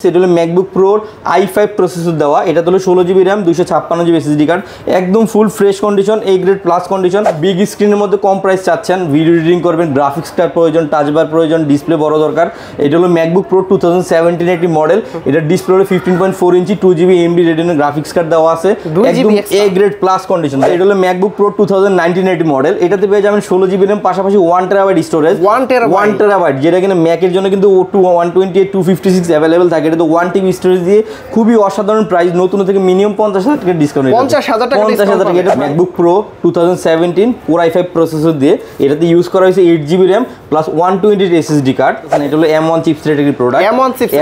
এটা হলো MacBook প্রোর i5 processor দেওয়া, এটা হলো 16GB RAM 256GB SSD card, একদম full fresh condition, A grade plus condition. Big স্ক্রিনের মধ্যে কম প্রাইস চাচ্ছেন, ভিডিও এডিটিং করবেন, গ্রাফিক্স কার্ড প্রয়োজন, টাচ বার প্রয়োজন, ডিসপ্লে বড় দরকার। এটা হলো ম্যাকবুক প্রো 2017 একটি মডেল, এটা ডিসপ্লে হলো 15.4 ইঞ্চি 2GB AMD retina graphics card দেওয়া আছে, একদম এ গ্রেড প্লাস কন্ডিশন। এটা হলো ম্যাকবুক প্রো 2019 একটি মডেল, এটাতে পেয়ে যাবেন 16GB র্যাম পাশাপাশি 1TB স্টোরেজ, 1TB, যেটা কিনা ম্যাকের জন্য কিন্তু 128 256 অ্যাভেলেবল থাকে। এটা তো 1TB স্টোরেজ দিয়ে খুবই অসাধারণ প্রাইস, নতুন থেকে মিনিমাম 50,000 টাকা ডিসকাউন্ট, 50,000 টাকা। এটা MacBook pro 2017 Core i5 processor দিয়ে, এটাতে ইউজ করা হয়েছে 8GB RAM plus 128 SSD card. এটা হলো M1 চিপসেটের একটি প্রোডাক্ট,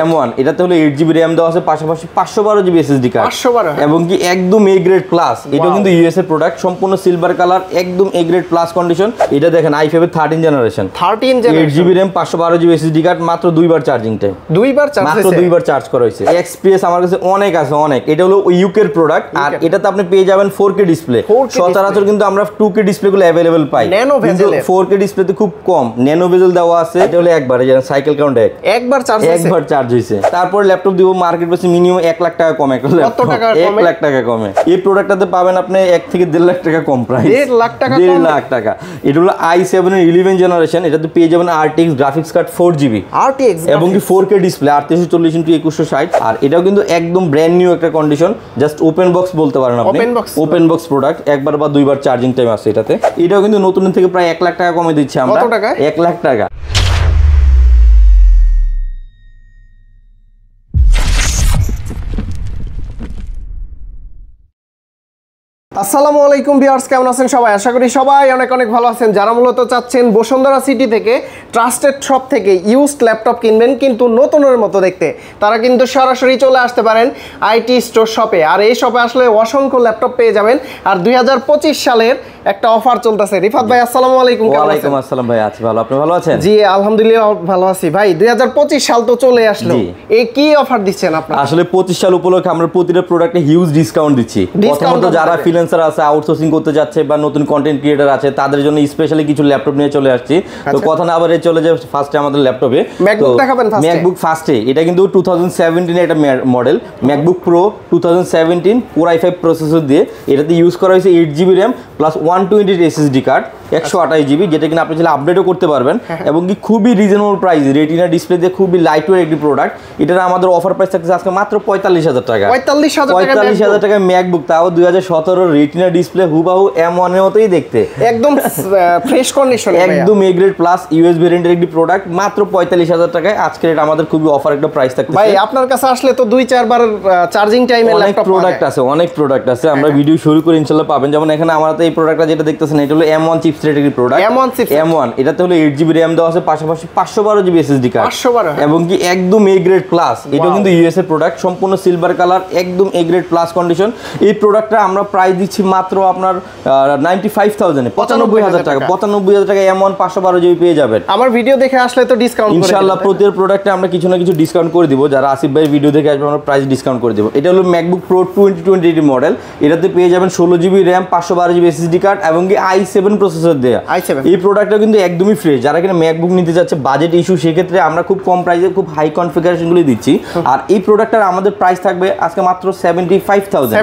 M1 এটাতে হলো 8GB র্যাম দেওয়া আছে, পাশাপাশি 512GB এসএসডি কার্ড, এবং কি একদম এ গ্রেড প্লাস। এটা কিন্তু ইউএস এর প্রোডাক্ট, সম্পূর্ণ সিলভার কালার, একদম এ গ্রেড প্লাস কন্ডিশন। এটা দেখেন i5 এর 13 generation, 8GB RAM 512GB SSD card, মাত্র দুইবার চার্জিং টাইম, মাত্র দুইবার চার্জ করা হয়েছে। এক্সপিএস আমার কাছে অনেক আছে, অনেক। এটা হলো ইউকের প্রোডাক্ট, আর এটাতে আপনি পেয়ে যাবেন 4K ডিসপ্লে। সচরাচর কিন্তু আমরা 2K ডিসপ্লে গুলো अवेलेबल পাই, কিন্তু 4K ডিসপ্লেতে খুব কম ন্যানো বেজেল দেওয়া আছে। এটা হলো একবার সাইকেল কাউন্ট একবার চার্জ হইছে। তারপর ল্যাপটপ দিব মার্কেট প্রাইস মিনিমাম 1 লাখ টাকা কমে, কত টাকা? 1 লাখ টাকা কমে। এই প্রোডাক্টটাতে পাবেন আপনি 1 থেকে 1.5 লাখ টাকা কম প্রাইস, 1.5 লাখ টাকা। এটা হলো i7 এর 11 জেনারেশন, এটাতে পেয়ে যাবেন RTX গ্রাফিক্স কার্ড 4GB এবং কি 4K ডিসপ্লে 3840x2160। আর এটাও কিন্তু একদম ব্র্যান্ড নিউ একটা কন্ডিশন, জাস্ট ওপেন বক্স বলতে পারেন আপনি, ওপেন বক্স প্রোডাক্ট। একবার বা দুইবার চার্জিং টাইম আছে এটাতে। এটাও কিন্তু নতুন থেকে প্রায় 1 লাখ টাকা কমে দিচ্ছি আমরা, 1 লাখ টাকা। আসসালামু আলাইকুম ভিউয়ার্স, কেমন আছেন সবাই? আশা করি সবাই অনেক অনেক ভালো আছেন। যারা মূলত চাচ্ছেন বসুন্ধরা সিটি থেকে ট্রাস্টেড শপ থেকে ইউজড ল্যাপটপ কিনবেন কিন্তু নতুনের মতো দেখতে, তারা কিন্তু সরাসরি চলে আসতে পারেন আইটি স্টোর শপে। আর এই শপে আসলে অসংখ্য ল্যাপটপ পেয়ে যাবেন। আর 2025 সালের একটা অফার চলতেছে। রিফাত ভাই আসসালামু আলাইকুম। ওয়ালাইকুম আসসালাম ভাই, আছি ভালো, আপনি ভালো আছেন? জি আলহামদুলিল্লাহ ভালো আছি ভাই। 2025 সাল তো চলে আসলো, এই কি অফার দিচ্ছেন আপনারা? আসলে 25 সাল উপলক্ষে আমরা প্রতিটা প্রোডাক্টে হিউজ ডিসকাউন্ট দিচ্ছি। প্রথমত যারা ফ্রিল্যান্সার আছে, আউটসোর্সিং করতে যাচ্ছে বা নতুন কন্টেন্ট ক্রিয়েটর আছে, তাদের জন্য স্পেশালি কিছু ল্যাপটপ নিয়ে চলে আসছি। তো কথা না আবারে চলে যায় ফার্স্টে আমাদের ল্যাপটপে ম্যাকবুক দেখাবেন। ম্যাকবুক ফার্স্টে, এটা কিন্তু 2017 এর একটা model, MacBook pro 2017 Core i5 processor দিয়ে, এটাতে ইউজ করা হয়েছে 8GB RAM plus 128 SSD card, 128GB, যেটা কিনা আপনি চাইলে আপডেটও করতে পারবেন, এবং কি খুবই রিজনেবল প্রাইস, রেটিনা ডিসপ্লে দিয়ে খুবই লাইট ওয়েট একটি প্রোডাক্ট। এটার আমাদের অফার প্রাইস থাকছে আজকে মাত্র 45,000 টাকা। 45,000 টাকা ম্যাকবুক, তাও 2017 রেটিনা ডিসপ্লে, হুবাহু M1 এর মতোই দেখতে, একদম ফ্রেশ কন্ডিশন, একদম এ গ্রেড প্লাস ইউএস ভেরিয়েন্টের একটি প্রোডাক্ট, মাত্র 45,000 টাকায় আজকে এটা আমাদের খুবই অফার একটা প্রাইস থাকছে। ভাই আপনার কাছে আসলে তো 2-4 বার চার্জিং টাইমে অনেক প্রোডাক্ট আছে, অনেক প্রোডাক্ট আছে, আমরা ভিডিও শুরু করে ইনশাআল্লাহ পাবেন। যেমন এখানে আমাদের এই প্রোডাক্টটা যেটা দেখতেছেন, এটা হলো M1 চিপসেটের একটি প্রোডাক্ট, M1 এটাতে হলো 8GB র্যাম দেওয়া আছে, পাশাপাশি 512GB এসএসডি কার্ড, এবং কি একদম এ গ্রেড প্লাস। এটা কিন্তু ইউএস এর প্রোডাক্ট, সম্পূর্ণ সিলভার কালার, একদম এ গ্রেড প্লাস কন্ডিশন। এই প্রোডাক্টটা আমরা প্রাইস দিচ্ছি মাত্র আপনার 95,000 95,000 টাকা, 95,000 টাকা M1 512GB পেয়ে যাবেন। আমার ভিডিও দেখে আসলে তো ডিসকাউন্ট ইনশাআল্লাহ প্রতিটা প্রোডাক্টে আমরা কিছু না কিছু ডিসকাউন্ট করে দিব। যারা আসিফ ভাই ভিডিও দেখে আসবে আমরা প্রাইস ডিসকাউন্ট করে দিব। এটা হলো ম্যাকবুক প্রো 2020 মডেল, এটাতে পেয়ে যাবেন 16GB RAM 512GB SSD card, এবং কি i7 প্রসেসর দেয়া। এই প্রোডাক্টটা কিন্তু একদমই ফ্রেশ। যারা কিনা ম্যাকবুক নিতে যাচ্ছে, বাজেট ইস্যু, সেক্ষেত্রে আমরা খুব কম প্রাইসে খুব হাই কনফিগারেশনগুলি দিচ্ছি। আর এই প্রোডাক্টটার আমাদের প্রাইস থাকবে আজকে মাত্র 75,000।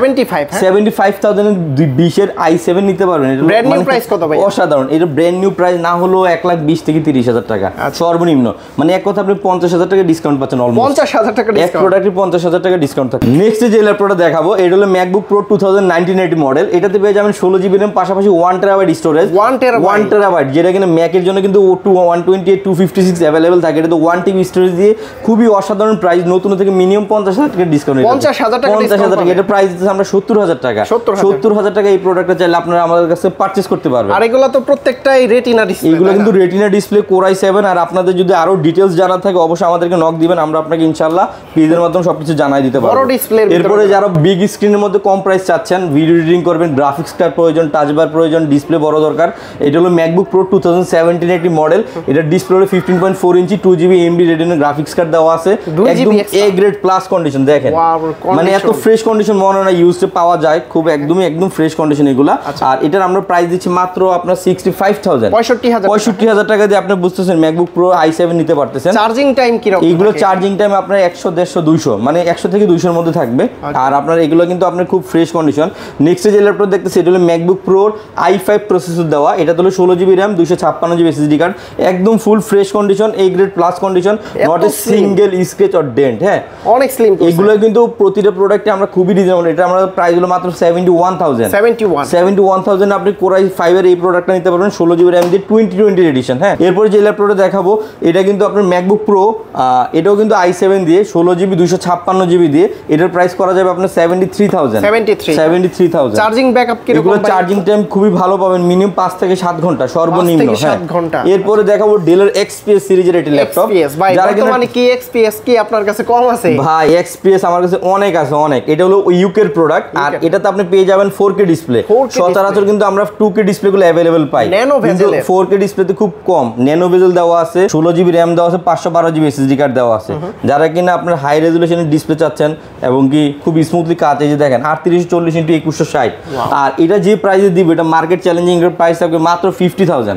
75,000 20 এর i7 নিতে পারবেন। এটা ব্র্যান্ড নিউ প্রাইস কত ভাই? অসাধারণ। এটা ব্র্যান্ড নিউ প্রাইস না হলো 1,20,000 থেকে 30,000 টাকা সর্বনিম্ন, মানে এক কথা আপনি 50,000 টাকা ডিসকাউন্ট পাচ্ছেন। অলমোস্ট 50,000 টাকা ডিসকাউন্ট, এক প্রোডাক্টে 50,000 টাকা ডিসকাউন্ট থাকে। নেক্সট যে ল্যাপটপটা দেখাবো, এটা হলো ম্যাকবুক প্রো 2019 মডেল, এটাতে পেয়ে যাবেন 16GB র্যাম পাশাপাশি 1TB স্টোরেজ, 1TB, যেটা কিনা ম্যাকের জন্য কিন্তু 128 256 अवेलेबल থাকে। এটা তো 1TB স্টোরেজ দিয়ে খুবই অসাধারণ প্রাইস, নতুন থেকে মিনিমাম 50,000 টাকা ডিসকাউন্ট, 50,000 টাকা। এটা প্রাইস দিচ্ছি আমরা 70,000 টাকা। 70,000 টাকা এই প্রোডাক্টটা চাইলে আপনারা আমাদের কাছে পারচেজ করতে পারবেন। আর এগুলো তো প্রত্যেকটাই রেটিনা ডিসপ্লে, এগুলো কিন্তু রেটিনা ডিসপ্লে, Core i7। আর আপনাদের যদি আরো ডিটেইলস জানার থাকে অবশ্যই আমাদেরকে নক দিবেন, আমরা আপনাকে ইনশাআল্লাহ পেজের মাধ্যমে সবকিছু জানাই দিতে পারবো। বড় ডিসপ্লে। এরপরে যারা বিগ স্ক্রিনের মধ্যে কম প্রাইস চাচ্ছেন, ভিডিও এডিটিং করবেন, গ্রাফিক্স কার্ড প্রয়োজন, টাচ বার প্রয়োজন, ডিসপ্লে বড় দরকার। এটা হলো ম্যাকবুক প্রো 2017 একটি মডেল। এটা ডিসপ্লে হলো 15.4 ইঞ্চি, 2GB AMD retina graphics card দেওয়া আছে, একদম এ গ্রেড প্লাস কন্ডিশন। দেখেন মানে এত ফ্রেশ কন্ডিশন মনে হয় না ইউজে পাওয়া যায়, খুব একদম ফ্রেশ কন্ডিশন এগুলা। আর এটার আমরা প্রাইস দিচ্ছি মাত্র আপনার 65,000, 65,000 টাকা দিয়ে আপনি বুঝতেছেন ম্যাকবুক প্রো i7 নিতে পারতেছেন। চার্জিং টাইম কি রকম? এইগুলো চার্জিং টাইম আপনার 100, 150, 200 মানে 100 থেকে 200 এর মধ্যে থাকবে। আর আপনার এগুলো কিন্তু আপনার খুব ফ্রেশ কন্ডিশন। নেক্সট যে ল্যাপটপ দেখতেছি এটা হলো ম্যাকবুক প্রোর i5 প্রসেসর দেওয়া। এটা হলো 16GB RAM, 256GB SSD card, একদম full fresh condition, A grade plus condition, not a single scratch or dent. হ্যাঁ, অনেক স্লিম। এগুলো কিন্তু প্রতিটা প্রোডাক্টে আমরা খুবই রিজনেবল। এটা আমরা প্রাইস হলো মাত্র 71,000 আপনি Core i5 এর এই প্রোডাক্টটা নিতে পারবেন 16GB RAM দিয়ে 2020 এডিশন। হ্যাঁ, এরপর যে ল্যাপটপটা দেখাবো এটা কিন্তু আপনার ম্যাকবুক প্রো, এটাও কিন্তু i7 দিয়ে 16GB 256GB দিয়ে। এটার প্রাইস করা যাবে আপনার 73,000। চার্জিং ব্যাকআপ কি রকম? এগুলো চার্জিং টাইম খুবই ভালো পাবেন, মিনিমাম 5 থেকে 7 ঘন্টা সর্বনিম্ন। হ্যাঁ, এরপরে দেখাবো ডেলের XPS সিরিজের একটি ল্যাপটপ। যারা মানে কি XPS কি আপনার কাছে কম আছে? ভাই XPS আমার কাছে অনেক আছে, অনেক। এটা হলো ইউকে এর প্রোডাক্ট, আর এটাতে আপনি পেয়ে যাবেন 4K ডিসপ্লে। সচরাচর কিন্তু আমরা 2K ডিসপ্লে গুলো अवेलेबल পাই, কিন্তু 4K ডিসপ্লেতে খুব কম। ন্যানো বেজেল দেওয়া আছে, 16GB RAM দেওয়া আছে, 512GB SSD কার্ড দেওয়া আছে। যারা কিনা আপনার হাই রেজুলেশনের ডিসপ্লে চাচ্ছেন এবং কি খুব স্মুথলি কাজ, এই যে দেখেন 3840x2160। আর এটা যে প্রাইসে দিবে এটা মার্কেট চ্যালেঞ্জিং এর প্রাইস থাকবে মাত্র 50,000,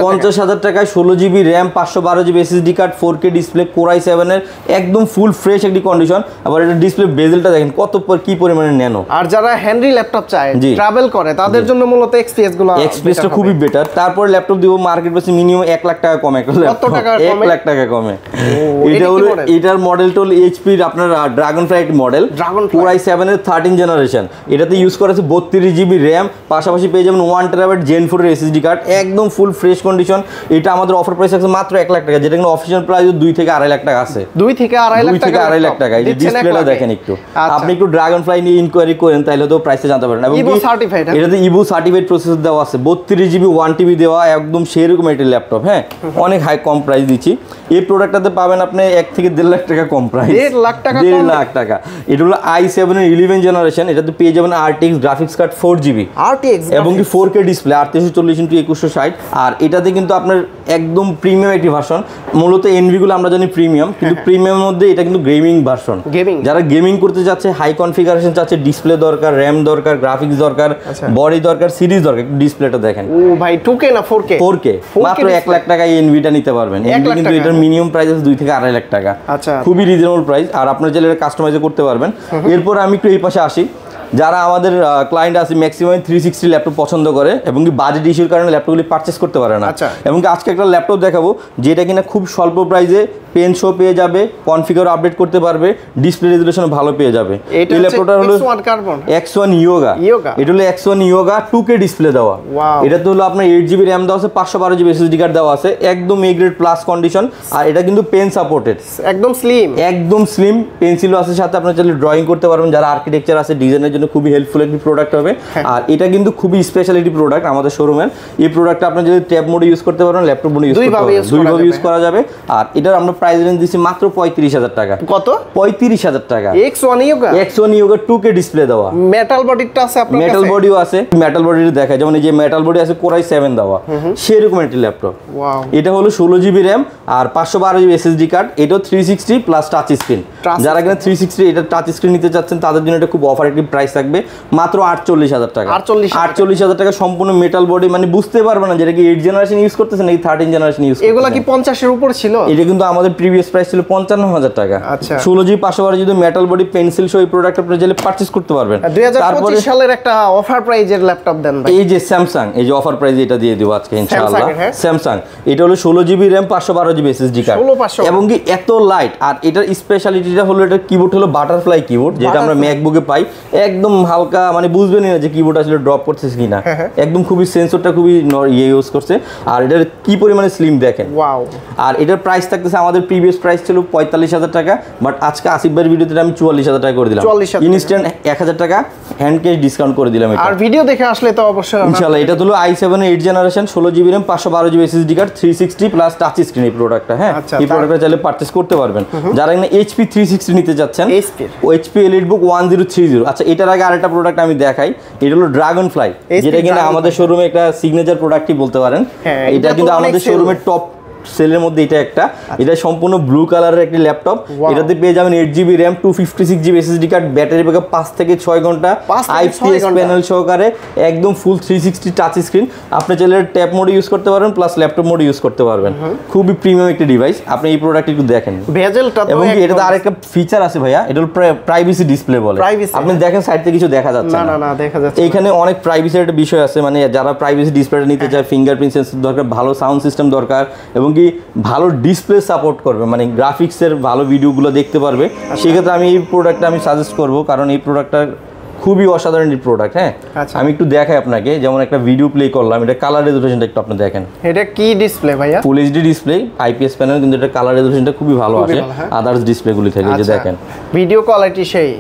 50,000 টাকায় 16GB RAM, 512GB SSD card, 4K display, Core i7 এর একদম ফুল ফ্রেশ একটি কন্ডিশন। আবার এটা ডিসপ্লে বেজেলটা দেখেন কত কি পরিমাণে ন্যানো। আর যারা হ্যান্ডি ল্যাপটপ চায়, ট্রাভেল করে, তাদের জন্য মূলত XPS গুলো, XPS টা খুবই বেটার। তারপর ল্যাপটপ দিব মার্কেট প্রাইস মিনিমাম 1 লাখ টাকা কমে। কত টাকা কমে? 1 লাখ টাকা কমে। এটা হলো এটার মডেলটা হলো HP এর আপনার ড্রাগনফ্লাই মডেল, Core i7 এর 13 জেনারেশন। এটাতে ইউজ করা আছে 32GB RAM, পাশাপাশি পেয়ে যাবেন 1TB Gen 4 এর SSD কার্ড, একদম ফুল ফ্রেশ কন্ডিশন। এটা আমাদের অফার প্রাইস আছে মাত্র 1 লাখ টাকা, যেটা কিন্তু অফিশিয়াল প্রাইস 2 থেকে 2.5 লাখ টাকা আছে। 2 থেকে 2.5 লাখ টাকা। এই যে ডিসপ্লেটা দেখেন একটু, আপনি একটু ড্রাগনফ্লাই নিয়ে ইনকোয়ারি করেন তাহলে তো প্রাইসে জানতে পারবেন। এবং এটাতে ইভো সার্টিফাইড প্রসেসর দেওয়া আছে, 32GB 1TB দেওয়া, একদম সেরকম একটা ল্যাপটপ। হ্যাঁ, অনেক হাই কম প্রাইস দিচ্ছি। এই প্রোডাক্টটাতে পাবেন আপনি 1 থেকে 1.5 লাখ টাকা কম প্রাইস, 1.5 লাখ টাকা। এটা হলো i7 এর 11 জেনারেশন। এটাতে পেয়ে যাবেন RTX গ্রাফিক্স কার্ড 4GB এবং কি 4K ডিসপ্লে 3840x2160। আর এটাতে কিন্তু আপনার একদম প্রিমিয়াম একটি ভার্সন। মূলত এনভি গুলো আমরা জানি প্রিমিয়াম, কিন্তু প্রিমিয়ামের মধ্যে এটা কিন্তু গেমিং ভার্সন। যারা গেমিং করতে যাচ্ছে, হাই কনফিগারেশন চাচ্ছে, ডিসপ্লে দরকার, র্যাম দরকার, গ্রাফিক্স দরকার, বডি দরকার, সিরিজ দরকার, ডিসপ্লেটা দেখেন। ও ভাই 2K না 4K? 4K মাত্র 1 লাখ টাকায় এনভিটা নিতে পারবেন। এনভি কিন্তু এটার মিনিমাম প্রাইস আছে 2 থেকে 2.5 লাখ টাকা। আচ্ছা, খুবই রিজনেবল প্রাইস। আর আপনার চাইলে এটা কাস্টমাইজ করতে পারবেন। এরপর আমি একটু এই পাশে আসি। যারা আমাদের ক্লায়েন্ট আছে ম্যাক্সিমাম 360 ল্যাপটপ পছন্দ করে এবং কি বাজেট ইস্যুর কারণে ল্যাপটপগুলি পারচেস করতে পারে না। এবং কি আজকে একটা ল্যাপটপ দেখাবো যেটা কিনা খুব স্বল্প প্রাইসে পেন শো পেয়ে যাবে, কনফিগার আপডেট করতে পারবে, ডিসপ্লে রেজুলেশন ভালো পেয়ে যাবে। এই ল্যাপটপটা হলো X1 Yoga। এটা হলো X1 Yoga 2K ডিসপ্লে দেওয়া। এটা তো হলো আপনার 8GB RAM দেওয়া আছে, 512GB SSD কার্ড দেওয়া আছে, একদম এ গ্রেড প্লাস কন্ডিশন। আর এটা কিন্তু পেন সাপোর্টেড, একদম স্লিম পেন্সিলও আছে সাথে। আপনার চাইলে ড্রয়িং করতে পারবেন, যারা আর্কিটেকচার আছে, ডিজাইনের জন্য খুবই হেল্পফুল একটি প্রোডাক্ট হবে। আর এটা কিন্তু খুবই স্পেশালিটি প্রোডাক্ট আমাদের শোরুমের। এই প্রোডাক্টটা আপনি যদি ট্যাব মোডে ইউজ করতে পারেন, ল্যাপটপ মোডে ইউজ করতে পারবেন, দুইভাবে ইউজ করা যাবে। আর এটার আমরা প্রাইস রেঞ্জ দিচ্ছি মাত্র 35,000 টাকা। কত? 35,000 টাকা। X1 Yoga 2K ডিসপ্লে দেওয়া, মেটাল বডিটা আছে আপনার কাছে? মেটাল বডিও আছে। মেটাল বডিটা দেখায়, যেমন এই যে মেটাল বডি আছে Core i7 দেওয়া, সেরকম একটা ল্যাপটপ। এটা হলো 16GB RAM আর 512GB SSD কার্ড। এটাও 360 প্লাস টাচ স্ক্রিন। যারা কিনা 360 এটা টাচ স্ক্রিন নিতে চাচ্ছেন তাদের জন্য এটা খুব অফার একটি প্রাইস থাকবে মাত্র 48,000 টাকা। 48,000 টাকা সম্পূর্ণ মেটাল বডি, মানে বুঝতে পারবে না যেটা কি 8 জেনারেশন ইউজ করতেছেন নাকি 13 জেনারেশন ইউজ করতেছেন। এগুলা কি 50 এর উপর ছিল? এটা কিন্তু আমাদের প্রিভিয়াস প্রাইস ছিল 55,000 টাকা। 16GB 512 যদি মেটাল বডি পেন্সিল সহ এই প্রোডাক্ট আপনি চাইলে পারচেজ করতে পারবেন। 2025 সালের একটা অফার প্রাইজের ল্যাপটপ দেন ভাই। এই যে স্যামসাং, এই যে অফার প্রাইজে এটা দিয়ে দিব আজকে ইনশাআল্লাহ। স্যামসাং এটা হলো 16GB RAM 512GB SSD card এবং কি এত লাইট। আর এটার স্পেশালিটিটা হলো এটার কিবোর্ড হলো বাটারফ্লাই কিবোর্ড, যেটা আমরা ম্যাকবুকে পাই। একদম হালকা, মানে বুঝবেনই না যে কিবোর্ড আসলে ড্রপ করতেছে কিনা। একদম খুবই সেন্সরটা খুবই ইউজ করছে। আর এটার কি পরিমাণে স্লিম দেখেন। আর এটার প্রাইস থাকতেছে, আমাদের প্রিভিয়াস প্রাইস ছিল 45,000 টাকা, বাট আজকে আসিফ ভাইয়ের ভিডিওতে আমি 44,000 টাকা করে দিলাম। ইনস্ট্যান্ট 1,000 টাকা হ্যান্ড ক্যাশ ডিসকাউন্ট করে দিলাম এটা। আর ভিডিও দেখে আসলে তো অবশ্যই ইনশাআল্লাহ। এটা হলো i7 এর 8 generation 16GB RAM 512GB SSD card 360 plus touch screen এই প্রোডাক্টটা। হ্যাঁ, এই প্রোডাক্টটা চাইলে পারচেজ করতে পারবেন। যারা এখানে HP 360 নিতে যাচ্ছেন, HP EliteBook 1030। আচ্ছা, এটার আগে আরেকটা প্রোডাক্ট আমি দেখাই। এটা হলো ড্রাগন ফ্লাই, যেটা কিনা আমাদের শোরুমে একটা সিগনেচার প্রোডাক্টই বলতে পারেন। এটা কিন্তু আমাদের শোরুমের টপ সেলের মধ্যে এটা একটা। এটা সম্পূর্ণ ব্লু কালারের একটি ল্যাপটপ। এটাতে পেয়ে যাবেন 8GB RAM 256GB SSD card, battery backup 5 থেকে 6 ঘন্টা, IPS প্যানেল সহকারে একদম ফুল 360 টাচ স্ক্রিন। আপনি চাইলে ট্যাব মোড ইউজ করতে পারবেন প্লাস ল্যাপটপ মোড ইউজ করতে পারবেন। খুবই প্রিমিয়াম একটি ডিভাইস। আপনি এই প্রোডাক্ট একটু দেখেন, বেজেলটা তো, এবং এটাতে আরেকটা ফিচার আছে ভাইয়া, এটা হলো প্রাইভেসি ডিসপ্লে বলে। আপনি দেখেন সাইড থেকে কিছু দেখা যাচ্ছে না? না দেখা যাচ্ছে। এখানে অনেক প্রাইভেসির একটা বিষয় আছে, মানে যারা প্রাইভেসি ডিসপ্লেটা নিতে চায়, ফিঙ্গারপ্রিন্ট সেন্সর দরকার, ভালো সাউন্ড সিস্টেম দরকার, এবং কি ভালো ডিসপ্লে সাপোর্ট করবে, মানে গ্রাফিক্সের ভালো ভিডিওগুলো দেখতে পারবে, সেক্ষেত্রে আমি এই প্রোডাক্টটা আমি সাজেস্ট করব, কারণ এই প্রোডাক্টটা খুবই অসাধারণ এই প্রোডাক্ট। হ্যাঁ, আমি একটু দেখাই আপনাকে, যেমন একটা ভিডিও প্লে করলাম, এটা কালার রেজোলিউশনটা একটু আপনি দেখেন। এটা কি ডিসপ্লে ভাইয়া? Full HD display, IPS panel, কিন্তু এটা কালার রেজোলিউশনটা খুবই ভালো আসে আদার্স ডিসপ্লেগুলি থেকে। যে দেখেন ভিডিও কোয়ালিটি সেই।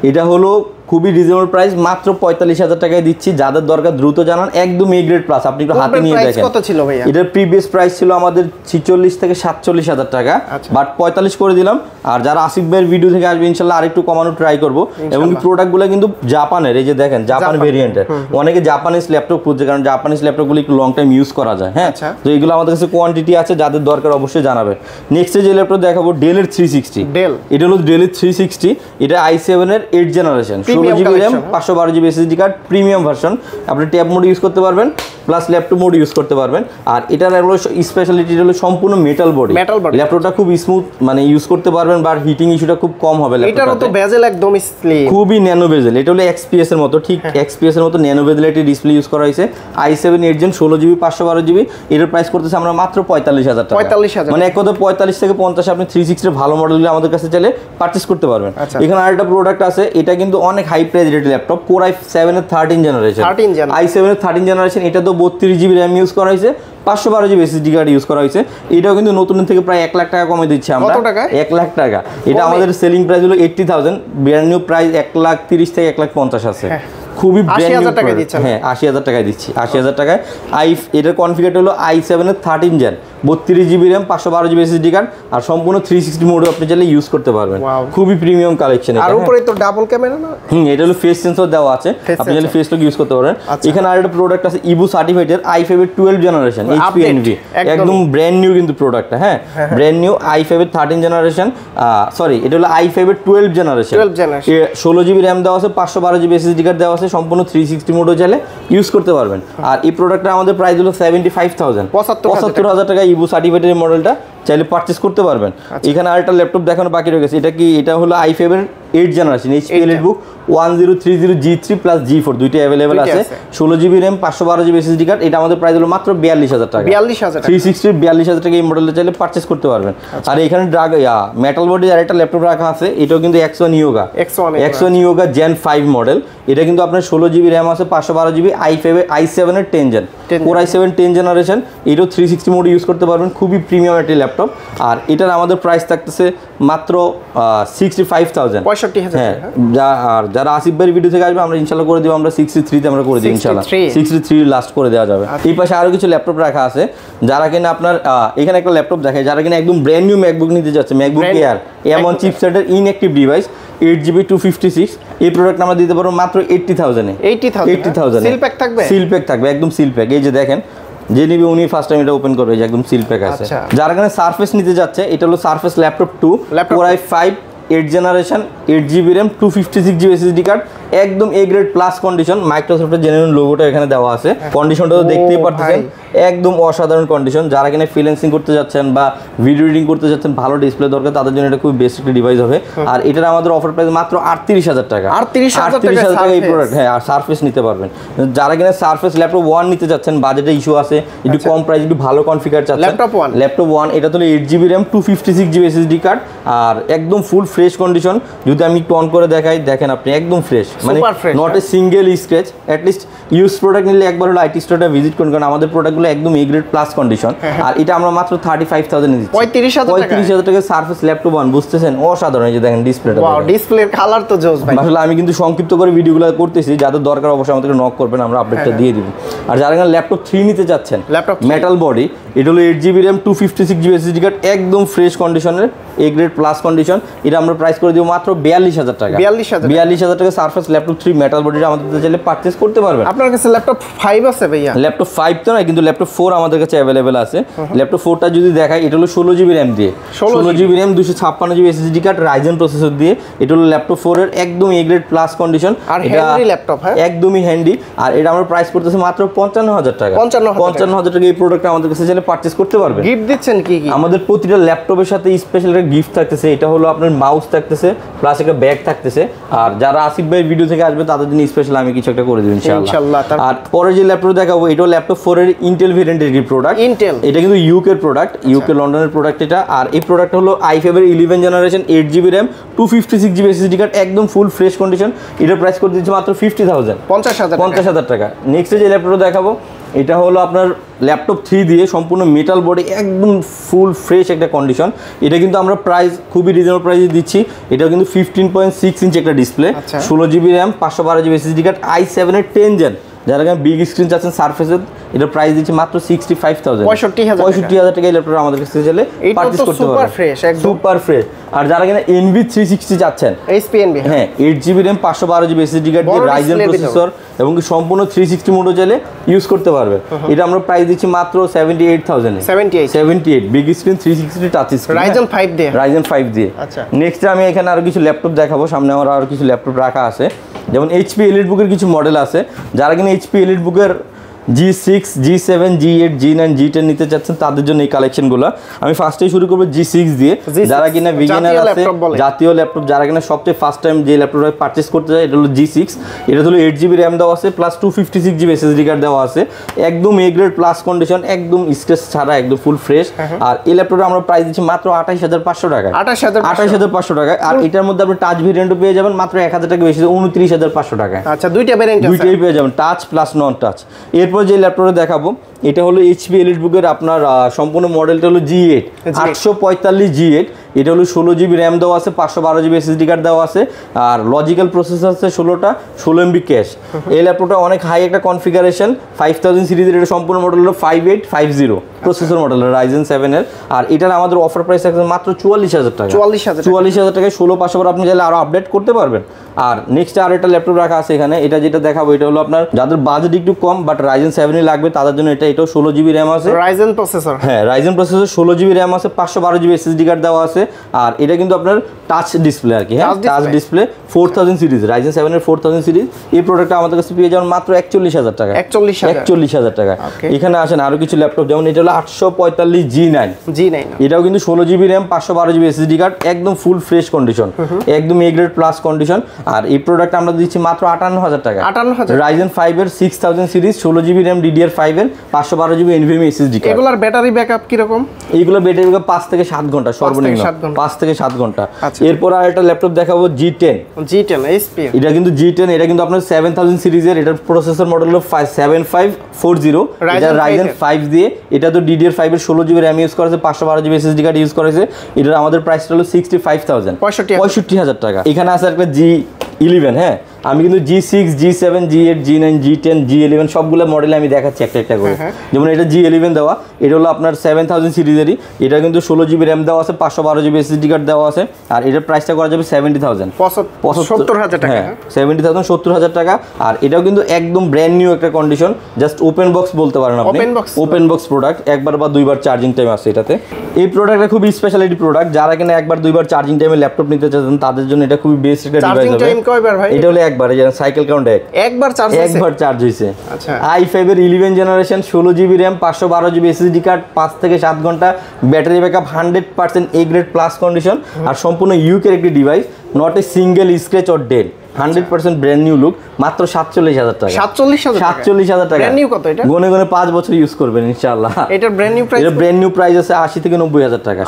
এটা হলো খুবই রিজনেবল প্রাইস, মাত্র 45,000 টাকায় দিচ্ছি। যাদের দরকার দ্রুত জানান, একদম এ গ্রেড প্লাস। আপনি একটু হাতে নিয়ে দেখেন কত ছিল ভাইয়া? এটার প্রিভিয়াস প্রাইস ছিল আমাদের 46 থেকে 47,000 টাকা, বাট 45 করে দিলাম। আর যারা আসিফ ভাইয়ের ভিডিও থেকে আসবে, ইনশাল্লাহ আরেকটু কমানো ট্রাই করব। এবং প্রোডাক্টগুলো কিন্তু জাপানের, এই যে দেখেন জাপান ভেরিয়েন্টের। অনেকে জাপানিজ ল্যাপটপ খুঁজছে, কারণ জাপানিজ ল্যাপটপগুলো একটু লং টাইম ইউজ করা যায়। হ্যাঁ, তো এগুলো আমাদের কাছে কোয়ান্টিটি আছে, যাদের দরকার অবশ্যই জানাবে। নেক্সট যে ল্যাপটপ দেখাবো, ডেলের 360। এটা হলো ডেলের 360। এটা i7 এর 8 generation, 16GB RAM 512GB SSD card, premium version. আপনি ট্যাব মোড ইউজ করতে পারবেন প্লাস ল্যাপটপ মোড ইউজ করতে পারবেন। আর এটার হলো স্পেশালিটি হলো সম্পূর্ণ মেটাল বডি। ল্যাপটপটা খুব স্মুথ, মানে ইউজ করতে পারবেন, বা হিটিং ইস্যুটা খুব কম হবে। এটারও তো বেজেল একদম স্লিম, খুবই ন্যানো বেজেল। এটা হলো XPS এর মতো, ঠিক XPS এর মতো ন্যানো বেজেল একটি ডিসপ্লে ইউজ করা হয়েছে। i7 8 gen 16GB 512GB। এটার প্রাইস করতেছে আমরা মাত্র 45,000 টাকা। 45,000, মানে এক কথা 45 থেকে 50 আপনি 360 এর ভালো মডেলগুলো আমাদের কাছে চাইলে পারচেজ করতে পারবেন। এখানে আরেকটা প্রোডাক্ট আছে, এটা কিন্তু অনেক high price rated laptop, Core i7 এর 13 জেনারেশন। i7 এর 13 জেনারেশন, এটা তো 32GB RAM ইউজ করা হয়েছে, 512GB SSD কার্ড ইউজ করা হয়েছে। এটাও কিন্তু নতুন থেকে প্রায় 1 লাখ টাকা কমে দিচ্ছি আমরা। 1 লাখ টাকা। এটা আমাদের সেলিং প্রাইস হলো 80,000, ব্র্যান্ড নিউ প্রাইস 1,30,000 থেকে 1,50,000 আছে। খুবই 80,000 টাকায় দিচ্ছেন? হ্যাঁ, 80,000 টাকায় দিচ্ছি। 80,000 টাকায় এটার কনফিগার হলো i7 এর 13 gen, 32GB RAM 512GB SSD card, আর সম্পূর্ণ 360 মোডও আপনি চাইলে ইউজ করতে পারবেন। খুবই প্রিমিয়াম কালেকশন। আর উপরে তো ডাবল ক্যামেরা না? এটা হলো ফেস সেন্সর দেওয়া আছে, আপনি চাইলে ফেস লক ইউজ করতে পারবেন। এখানে আরেকটা প্রোডাক্ট আছে, ইবু সার্টিফাইডের i5 এর 12 জেনারেশন HP Envy, একদম ব্র্যান্ড নিউ কিন্তু প্রোডাক্টটা। হ্যাঁ, ব্র্যান্ড নিউ i5 এর 13 জেনারেশন, সরি এটা হলো i5 এর 12 জেনারেশন। 16GB RAM দেওয়া আছে, 512GB SSD কার্ড দেওয়া আছে, সম্পূর্ণ 360 মোডও চাইলে ইউজ করতে পারবেন। আর এই প্রোডাক্টটা আমাদের প্রাইস হলো 75,000, 75,000 টাকা। ইবু সার্টিফাইডের মডেলটা চাইলে পারচেজ করতে পারবেন। এখানে আরেকটা ল্যাপটপ দেখানো বাকি রয়ে গেছে। এটা হলো i5 এর 8 generation HP EliteBook 1030 G3 plus G4 দুইটা অ্যাভেলেবেল আছে। 16GB RAM 512GB SSD card. এটা আমাদের প্রাইস হলো মাত্র 42,000 টাকা। 360 42,000 টাকা এই মডেলটা চাইলে পারচেজ করতে পারবেন। আর এখানে মেটাল বডি আর একটা ল্যাপটপ রাখা আছে, এটাও কিন্তু X1 Yoga Gen 5 মডেল। এটা কিন্তু আপনার 16GB RAM আছে, 512GB, i7 এর 10 জেন, Core i7 10 জেনারেশন। এটাও 360 মোড ইউজ করতে পারবেন, খুবই প্রিমিয়াম একটি ল্যাপটপ। আর এটার আমাদের প্রাইস থাকতেছে মাত্র 65,000। হ্যাঁ, আর যারা আসিফ ভাইয়ের ভিডিও থেকে আসবে, আমরা ইনশাল্লাহ করে দিব, আমরা 63 তে আমরা করে দিই ইনশাল্লাহ। 63 লাস্ট করে দেওয়া যাবে। এই পাশে আরো কিছু ল্যাপটপ রাখা আছে, যারা কিনা আপনার এখানে একটা ল্যাপটপ দেখায়, যারা কিনা একদম ব্র্যান্ড নিউ ম্যাকবুক নিতে যাচ্ছে, ম্যাকবুক এয়ার M1 চিপসেটের ইনঅ্যাক্টিভ ডিভাইস 8GB 256। এই প্রোডাক্ট আমরা দিতে পারবো মাত্র 80,000 এ। 80,000 সিল প্যাক থাকবে? সিল প্যাক থাকবে, একদম সিল প্যাক। এই যে দেখেন, যে নিবে উনি ফার্স্ট টাইম এটা ওপেন করবে, যে একদম সিল প্যাক আছে। যারা এখানে সারফেস নিতে যাচ্ছে, এটা হলো surface laptop 2, Core i5 8 generation, 8GB RAM 256GB SSD card, একদম এ গ্রেড প্লাস কন্ডিশন। মাইক্রোসফটের জেনুইন লোগোটা এখানে দেওয়া আছে। কন্ডিশনটা তো দেখতেই পাচ্ছেন, একদম অসাধারণ কন্ডিশন। যারা কিনা ফ্রিল্যান্সিং করতে যাচ্ছেন বা ভিডিও এডিটিং করতে যাচ্ছেন, ভালো ডিসপ্লে দরকার, তাদের জন্য এটা খুব বেস্ট একটা ডিভাইস হবে। আর এটার আমাদের অফার প্রাইস মাত্র 38,000 টাকা। 38,000 টাকা এই প্রোডাক্ট। হ্যাঁ, আর সারফেস নিতে পারবেন। যারা কিনা সারফেস ল্যাপটপ 1 নিতে যাচ্ছেন, বাজেটে ইস্যু আছে, একটু কম প্রাইস, একটু ভালো কনফিগার চাচ্ছেন, ল্যাপটপ 1 এটা তো 8GB RAM 256GB SSD card, আর একদম ফুল ফ্রেশ কন্ডিশন। যদি আমি একটু অন করে দেখাই, দেখেন আপনি একদম ফ্রেশ, মানে not a single scratch. At least use product নিলে একবার হলো আইটি স্টোরটা ভিজিট করুন, কারণ আমাদের প্রোডাক্টগুলো একদম এ গ্রেড প্লাস কন্ডিশন। আর এটা আমরা মাত্র 35,000 এ দিচ্ছি। 35,000 টাকা সারফেস ল্যাপটপ ওয়ান, বুঝতেছেন? অসাধারণ। এই যে দেখেন ডিসপ্লেটা, ওয়াও, ডিসপ্লের কালার তো জোস ভাই। আসলে আমি কিন্তু সংক্ষিপ্ত করে ভিডিওগুলো করতেছি, যাদের দরকার অবশ্যই আমাদেরকে নক করবেন, আমরা আপডেটটা দিয়ে দিব। আর যারা এখানে ল্যাপটপ 3 নিতে চাচ্ছেন, মেটাল বডি, এটা হলো 8GB RAM 256GB SSD card, একদম ফ্রেশ কন্ডিশনের, এ গ্রেড প্লাস কন্ডিশন। এটা আমরা প্রাইস করে দিব মাত্র 42,000 টাকা। 42,000 টাকা সারফেস ল্যাপটপ 3 মেটাল বডিটা আমাদের চাইলে পারচেজ করতে পারবেন। আপনার কাছে ল্যাপটপ 5 আছে ভাইয়া? ল্যাপটপ 5 তো না, কিন্তু ল্যাপটপ 4 আমাদের কাছে অ্যাভেলেবেল আছে। ল্যাপটপ 4টা যদি দেখাই, এটা হলো 16GB RAM দিয়ে, 16GB RAM 256GB SSD card, Ryzen processor দিয়ে। এটা হলো ল্যাপটপ 4 এর একদম এ গ্রেড প্লাস কন্ডিশন, আর হ্যান্ডি ল্যাপটপ, হ্যাঁ একদমই হ্যান্ডি। আর এটা আমরা প্রাইস করতেছি মাত্র 55,000 টাকা। 55,000 টাকা এই প্রোডাক্টটা আমাদের কাছে চাইলে পারচেজ করতে পারবেন। গিফট দিচ্ছেন কি কি? আমাদের প্রতিটা ল্যাপটপের সাথে স্পেশাল একটা গিফট থাকতেছে। এটা হলো আপনার মাউস থাকতেছে, প্লাস একটা ব্যাগ থাকতেছে। আর যারা আসিফ ভাই ভিডিও থেকে আসবে তাদের জন্য স্পেশাল আমি কিছু একটা করে দেব ইনশাআল্লাহ। আর পরে যে ল্যাপটপ দেখাবো, এটা ল্যাপটপ 4 এর ইন্টেল ভেরিয়েন্টের প্রোডাক্ট। এটা কিন্তু ইউকে প্রোডাক্ট, ইউকে লন্ডনের প্রোডাক্ট এটা। আর এই প্রোডাক্ট হলো i5 এর 11 generation 8GB RAM 256GB SSD card, একদম ফুল ফ্রেশ কন্ডিশন। এটার প্রাইস করে দিচ্ছি মাত্র 50,000, 50,000 টাকা। নেক্সট যে ল্যাপটপ দেখাবো, এটা হলো আপনার ল্যাপটপ 3 দিয়ে সম্পূর্ণ মেটাল বডি, একদম ফুল ফ্রেশ একটা কন্ডিশন। এটা কিন্তু আমরা প্রাইস খুবই রিজনেবল প্রাইসে দিচ্ছি। এটাও কিন্তু 15.6 ইঞ্চি একটা display, 16GB RAM 512GB SSD card, i7 এর 10 জেন। যারা বিগ স্ক্রিন চাচ্ছেন সারফেসের, এটা প্রাইস দিচ্ছি মাত্র 65,000, 65,000 টাকা। এই ল্যাপটপ আমাদের কাছে চাইলে পারচেজ করতে পারবেন, সুপার ফ্রেশ। আর যারা কিনা NV360 চাচ্ছেন, হ্যাঁ 8GB RAM 512GB SSD card দিয়ে, রাইজেন প্রসেসর এবং সম্পূর্ণ 360 মোডও চাইলে ইউজ করতে পারবে। এটা আমরা প্রাইস দিচ্ছি মাত্র 78,000 এ। 78 big screen 360 touch screen, Ryzen 5 দিয়ে। নেক্সট আমি এখানে আরো কিছু ল্যাপটপ দেখাবো, সামনে আমার আরো কিছু ল্যাপটপ রাখা আছে। যেমন HP EliteBook এর কিছু মডেল আছে। যারা কিনা HP EliteBook এর G6, G7, G8, G9, G10 নিতে চাচ্ছেন, তাদের জন্য এই কালেকশনগুলো। আমি ফার্স্টেই শুরু করবো G6 দিয়ে। যারা কিনা বিগিনার আছে, জাতীয় ল্যাপটপ, যারা কিনা সবচেয়ে ফার্স্ট টাইম যে ল্যাপটপটা পারচেজ করতে চায়, এটা হলো G6। এটা হলো 8GB RAM দেওয়া আছে, প্লাস 256GB SSD কার্ড দেওয়া আছে, একদম এ গ্রেড প্লাস কন্ডিশন, একদম স্ক্র্যাচ ছাড়া, একদম ফুল ফ্রেশ। আর এই ল্যাপটপটা আমরা প্রাইস দিচ্ছি মাত্র 28,500 টাকা, 28,500 টাকা। আর এটার মধ্যে আপনি টাচ ভেরিয়েন্টও পেয়ে যাবেন মাত্র 1000 টাকা বেশি, 29,500 টাকা। আচ্ছা, দুইটা ভেরিয়েন্ট আছে, দুইটাই পেয়ে যাবেন, টাচ প্লাস নন টাচ। এরপর যে ল্যাপটপটা দেখাবো, এটা হলো HP EliteBook এর আপনার সম্পূর্ণ মডেলটা হলো G8, 845 G8। এটা হলো 16GB RAM দেওয়া আছে, 512GB SSD কার্ড দেওয়া আছে, আর লজিক্যাল প্রসেসর আছে 16টা, 16MB ক্যাশ। এই ল্যাপটপটা অনেক হাই একটা কনফিগারেশন, 5000 সিরিজের। এটা সম্পূর্ণ মডেল হলো 5850 প্রসেসর মডেল, রাইজেন 7 এর। আর এটার আমাদের অফার প্রাইস আছে মাত্র 44,000 টাকা, 44,000 টাকায় 16 পাশাপাশি আপনি চাইলে আরো আপডেট করতে পারবেন। আর নেক্সট আর একটা ল্যাপটপ রাখা আছে এখানে, এটা যেটা দেখাবো, এটা হলো আপনার যাদের বাজেট একটু কম বাট রাইজেন 7 লাগবে, তাদের জন্য এটাও 16GB RAM আছে, রাইজেন প্রসেসর। হ্যাঁ, রাইজেন প্রসেসর, 16GB RAM আছে, 512GB SSD কার্ড দেওয়া আছে। আর এটা কিন্তু আপনার টাচ ডিসপ্লে আর কি, হ্যাঁ টাচ ডিসপ্লে, 4000 সিরিজ, রাইজেন 7 এর 4000 সিরিজ। এই প্রোডাক্টটা আমাদের কাছে পেয়ে যাবেন মাত্র 41,000 টাকা, 41,000 টাকা। এখানে আসেন আরো কিছু ল্যাপটপ, যেমন এটা হলো 845 G9, এটাও কিন্তু 16GB RAM 512GB SSD card, একদম ফুল ফ্রেশ কন্ডিশন, একদম এ গ্রেড প্লাস কন্ডিশন। আর এই প্রোডাক্ট আমরা দিচ্ছি মাত্র 58,000 টাকা, রাইজেন 5 এর 6000 সিরিজ, 16GB RAM DDR5 এর 512GB NVMe SSD কার্ড। এগুলোর ব্যাটারি ব্যাকআপ কি রকম? এইগুলো ব্যাটারি ব্যাকআপ 5 থেকে 7 ঘন্টা সর্বনিম্ন, 5 থেকে 7 ঘন্টা। এরপর আর একটা ল্যাপটপ দেখাবো G10, HP। এটা কিন্তু G10, এটা কিন্তু আপনার 7000 সিরিজের। এটার প্রসেসর মডেল হলো 7540, এটা রাইজেন 5 দিয়ে। এটা তো DDR5 এর 16GB RAM ইউজ করেছে, 512GB SSD কার্ড ইউজ করেছে। এটার আমাদের প্রাইসটা হলো 65,000, 65,000 টাকা। এখানে আছে একটা G11, হ্যাঁ আমি কিন্তু G6, G7, G8, G9, G10, G11 সবগুলো মডেল আমি দেখাচ্ছি একটা একটা করে। যেমন এটা G11 দেওয়া, এটা হলো আপনার 7000 সিরিজেরই। এটা কিন্তু 16GB RAM দেওয়া আছে, 512GB SSD কার্ড দেওয়া আছে। আর এটার প্রাইসটা করা যাবে 70,000, 70,000 টাকা, হ্যাঁ 70,000, 70,000 টাকা। আর এটাও কিন্তু একদম ব্র্যান্ড নিউ একটা কন্ডিশন, জাস্ট ওপেন বক্স বলতে পারেন আপনি, ওপেন বক্স প্রোডাক্ট। একবার বা দুইবার চার্জিং টাইম আছে এটাতে। এই প্রোডাক্টটা খুবই স্পেশালিটি প্রোডাক্ট, যারা কিনা একবার দুইবার চার্জিং টাইমে ল্যাপটপ নিতে চাচ্ছেন তাদের জন্য এটা খুবই বেস্ট একটা ডিভাইস হবে। এটা হলো একবার, সাইকেল কাউন্ট একবার চার্জ হয়েছে। i5 এর 11 generation, 16GB RAM 512GB SSD card, 5 থেকে 7 ঘন্টা battery backup, 100% A grade plus condition. আর সম্পূর্ণ ইউকের একটি device, not a single scratch or dent. 100% brand new look, মাত্র 47,000 টাকা। 47,000 টাকা। ব্র্যান্ড নিউ কত এটা? গনে গনে 5 বছর ইউজ করবেন ইনশাআল্লাহ। এটার ব্র্যান্ড নিউ প্রাইস? এটা ব্র্যান্ড নিউ প্রাইস আছে 80 থেকে 90,000 টাকা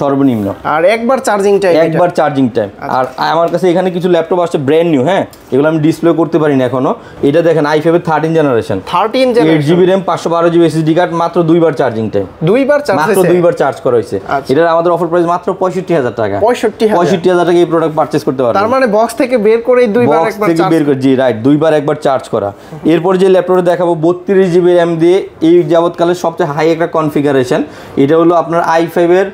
সর্বনিম্ন। আর একবার চার্জিং টাইম? একবার চার্জিং টাইম। আর আমার কাছে এখানে কিছু ল্যাপটপ আছে ব্র্যান্ড নিউ, হ্যাঁ, এগুলো আমি ডিসপ্লে করতে পারি না এখনো। এটা দেখেন i5 এর 13 generation, 8GB RAM 512GB SSD card, মাত্র 2 বার চার্জিং টাইম। 2 বার চার্জ? মাত্র 2 বার চার্জ করা হয়েছে। এটার আমাদের অফার প্রাইস মাত্র 65,000 টাকা। 65,000 টাকা এই প্রোডাক্ট পারচেজ করতে পারবেন। তার মানে বক্স থেকে বের করে 2 বার একবার চার্জ বের করে, জি রাইট, 2 বার একবার চার্জ করা। এরপর যে ল্যাপটপটা দেখাবো 32GB RAM দিয়ে এই যাবতকালের সবচেয়ে হাই একটা কনফিগারেশন। এটা হলো আপনার i5 এর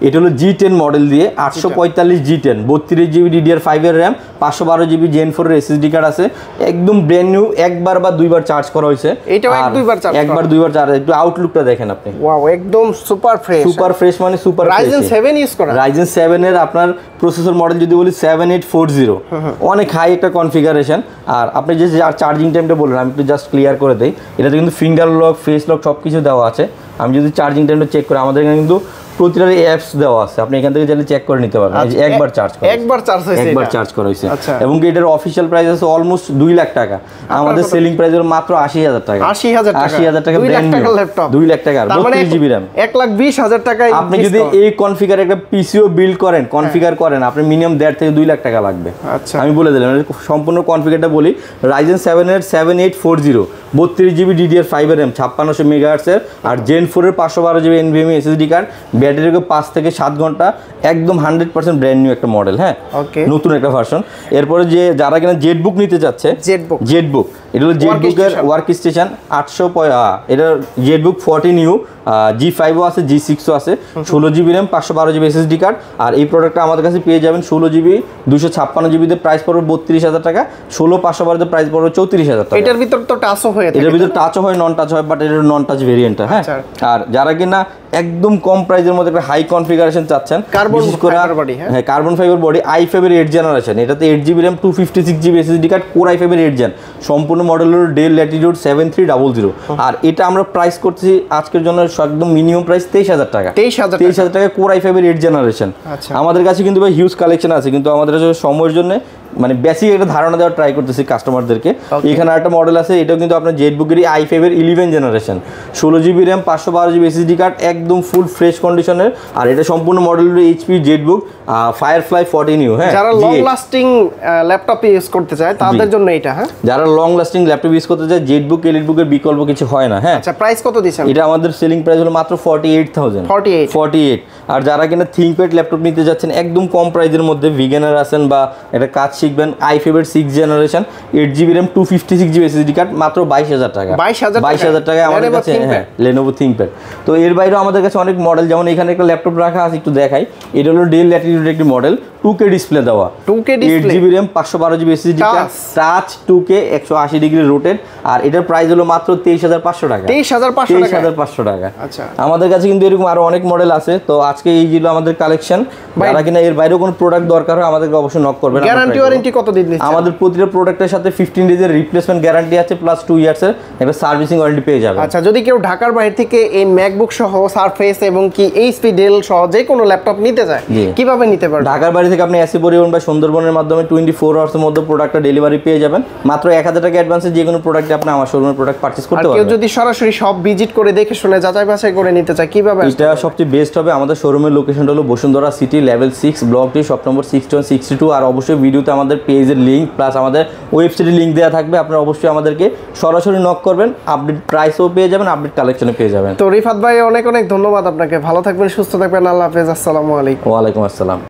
এটা হলো G10 মডেল দিয়ে 845 G10, 32GB DDR5 এর RAM, 512GB Gen 4 এর SSD কার্ড আছে, একদম ব্র্যান্ড নিউ। একবার বা 2 বার চার্জ করা হয়েছে। এটাও একবার 2 বার চার্জ। একটু আউটলুকটা দেখেন আপনি, ওয়াও, একদম সুপার ফ্রেশ মানে সুপার Ryzen 7 ইউজ করা। Ryzen 7 এর আপনার প্রসেসর মডেল যদি বলি 7840, অনেক হাই একটা কনফিগারেশন। আর আপনি যে চার্জিং টাইমটা বললেন, আমি একটু জাস্ট ক্লিয়ার করে দেই। এটাতে কিন্তু ফিঙ্গার লক, ফেস লক সবকিছু দেওয়া আছে। আমি যদি চার্জিং টাইমটা চেক করি, আমাদের এখানে কিন্তু প্রতিটার অ্যাপস দেওয়া আছে, আপনি এখান থেকে চাইলে চেক করে নিতে পারবেন। একবার চার্জ করা হয়েছে। এবং এটার অফিশিয়াল প্রাইস আছে অলমোস্ট 2 লাখ টাকা। আমাদের সেলিং প্রাইস হলো মাত্র 80,000 টাকা। 80,000 টাকা ব্র্যান্ড নিউ ল্যাপটপ, 2 লাখ টাকা, 32GB RAM, 1,20,000 টাকায়। আপনি যদি এই কনফিগার একটা পিসিও বিল্ড করেন, কনফিগার করেন, আপনি মিনিমাম 1.5 থেকে 2 লাখ টাকা লাগবে। আচ্ছা, আমি বলে দিলাম সম্পূর্ণ কনফিগারটা বলি। Ryzen 7 এর 7840, 32GB DDR5 এর RAM, 5600 MHz এর, আর Gen 4 এর 512GB NVMe SSD card, battery 5 থেকে 7 ঘন্টা, একদম 100% ব্র্যান্ড নিউ একটা মডেল, হ্যাঁ, নতুন একটা ভার্সন। এরপরে যে যারা কিনা জেটবুক নিতে যাচ্ছে, জেটবুক, এটা হলো জেটবুকের ওয়ার্ক স্টেশন 800, এটা জেটবুক 14 ইউ, G5ও আছে, G6ও আছে, 16GB RAM, 512GB SSD card. আর এই প্রোডাক্টটা আমাদের কাছে পেয়ে যাবেন 16GB 256GB তে প্রাইস পড়বে 32,000 টাকা, 16 512 তে প্রাইস পড়বে 34,000 টাকা। এটার ভিতর তো টাচও হয়ে থাকে? এটার ভিতর টাচও হয়, নন টাচ হয়, বাট এটা নন টাচ ভেরিয়েন্টটা, হ্যাঁ। আর যারা কিনা একদম কম প্রাইসের মধ্যে একটা হাই কনফিগারেশন চাচ্ছেন, কার্বন ফাইবার বডি, i5 এর 8 জেনারেশন, এটাতে 8GB RAM 256GB SSD card, core i5 এর 8 জেন, সম্পূর্ণ মডেল হলো ডেল ল্যাটিটিউড 7300। আর এটা আমরা প্রাইস করছি আজকের জন্য একদম মিনিমাম প্রাইস 23,000 টাকা। 23,000 টাকা কোর i5 এর 8 জেনারেশন। আমাদের কাছে কিন্তু ভাই হিউজ কালেকশন আছে, কিন্তু আমাদের সময়ের জন্য মানে বেসিক একটা ধারণা দেওয়ার ট্রাই করতেছি কাস্টমারদেরকে। এখানে একটা মডেল আছে, এটাও কিন্তু আপনার জেটবুকেরই i5 এর 11 generation, 16GB RAM, 512GB SSD card, একদম ফুল ফ্রেশ কন্ডিশনের। আর এটা সম্পূর্ণ মডেল হলো HP জেটবুক ফায়ারফ্লাই 14U, হ্যাঁ। যারা লং লাস্টিং ল্যাপটপ ইউজ করতে চায় তাদের জন্য এটা, হ্যাঁ, যারা লং লাস্টিং ল্যাপটপ ইউজ করতে চায়, জেটবুক এলিটবুকের বিকল্প কিছু হয় না, হ্যাঁ। আচ্ছা, প্রাইস কত দিছেন? এটা আমাদের সেলিং প্রাইস হলো মাত্র 48,000। আর যারা কিনা থিংকপ্যাড ল্যাপটপ নিতে যাচ্ছেন একদম কম প্রাইসের মধ্যে, বিগিনার আছেন বা একটা কাজ শিখবেন, i5 এর 6 generation, 8GB RAM 256GB SSD card, মাত্র 22,000 টাকা। 22,000 টাকায় আমাদের কাছে, হ্যাঁ, Lenovo ThinkPad। তো এর বাইরেও আমাদের কাছে অনেক মডেল, যেমন এখানে একটা ল্যাপটপ রাখা আছে, একটু দেখাই। এটা হলো ডেল ল্যাটিটিউড একটি মডেল, 2K ডিসপ্লে দেওয়া, 8GB RAM 512GB SSD card, touch 2K 180 degree rotate. আর এটার প্রাইস হলো মাত্র 23,500 টাকা। 23,500 টাকা। আচ্ছা, আমাদের কাছে কিন্তু এরকম আরো অনেক মডেল আছে। তো আজকে এই ছিল আমাদের কালেকশন। যারা কিনা এর বাইরেও কোনো প্রোডাক্ট দরকার হয় আমাদেরকে অবশ্যই নক করবেন। গ্যারান্টি ওয়ারেন্টি কত দিন দিচ্ছেন? আমাদের প্রতিটা প্রোডাক্টের সাথে 15 ডেজের রিপ্লেসমেন্ট গ্যারান্টি আছে, প্লাস 2 ইয়ার্সের একটা সার্ভিসিং ওয়ারেন্টি পেয়ে যাবেন। আচ্ছা, যদি কেউ ঢাকার বাইরে থেকে এই ম্যাকবুক সহ, সারফেস এবং কি এইচপি ডেল সহ যে কোনো ল্যাপটপ নিতে চায়, কিভাবে নিতে পারবে? ঢাকার বাইরে থেকে আপনি এসি পরিবহন বা সুন্দরবনের মাধ্যমে 24 আওয়ার্সের মধ্যে প্রোডাক্টটা ডেলিভারি পেয়ে যাবেন। মাত্র 1,000 টাকা অ্যাডভান্সে যে কোনো প্রোডাক্টে আপনি আমার শোরুমের প্রোডাক্ট পারচেজ করতে পারবেন। আর কেউ যদি সরাসরি সব ভিজিট করে দেখে শুনে যাচাই বাছাই করে নিতে চায়, কিভাবে? এটা সবচেয়ে বেস্ট হবে। আমাদের শোরুমের লোকেশনটা হলো Bashundhara city, level 6, block D, shop number 6162। আর অবশ্যই ভিডিওতে আমাদের পেজের লিঙ্ক প্লাস আমাদের ওয়েবসাইটের লিঙ্ক দেওয়া থাকবে। আপনারা অবশ্যই আমাদেরকে সরাসরি নক করবেন, আপডেট প্রাইসও পেয়ে যাবেন, আপডেট কালেকশনে পেয়ে যাবেন। তো রিফাত ভাই, অনেক অনেক ধন্যবাদ আপনাকে। ভালো থাকবেন, সুস্থ থাকবেন। আল্লাহ হাফেজ। আসসালামু আলাইকুম। ওয়ালাইকুম আসসালাম।